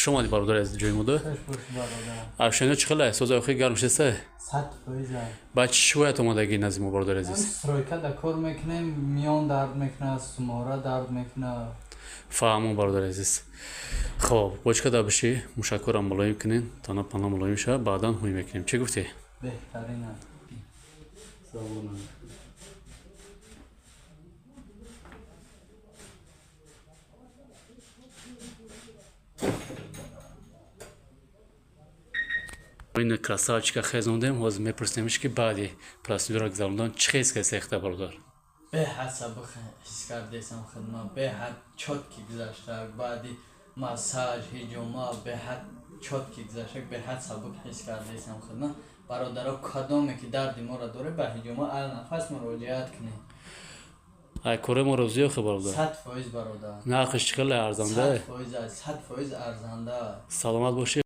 خوش آمدی برادر از جای مودو. خوش باش برادر. افشانه چخله سوزا خیلی گرم شسته. 100%. بعد شویت اومدگی نزدیک برادر عزیز. استرویکا دا کار میکنیم میان درد میکنه سماره درد میکنه. فهمون برادر عزیز. خب بچه دا بشی مشکرم ملایم کنین تا نه پناه ملایم شه بعدا هوی میکنیم چی گفتی؟ بهترینه. سلام. این красавчика خزوندیم باز میپرسیمش که بعدی پروسیدور گذروندن چه حس که سخته برادر به حساب حس کردیسم خدمت به حد چotki گذشته بعدی مساج هجوما به حد چotki گذشته به حد سبک حس کردیسم خدمت برادرها کدومی که دردی ما را داره به هجوما نفس مراجعت کنید ای کوره ما روزیو خبر داد 100% برادر نه خوش خیلی ارزنده 100% ارزنده سلامت باشی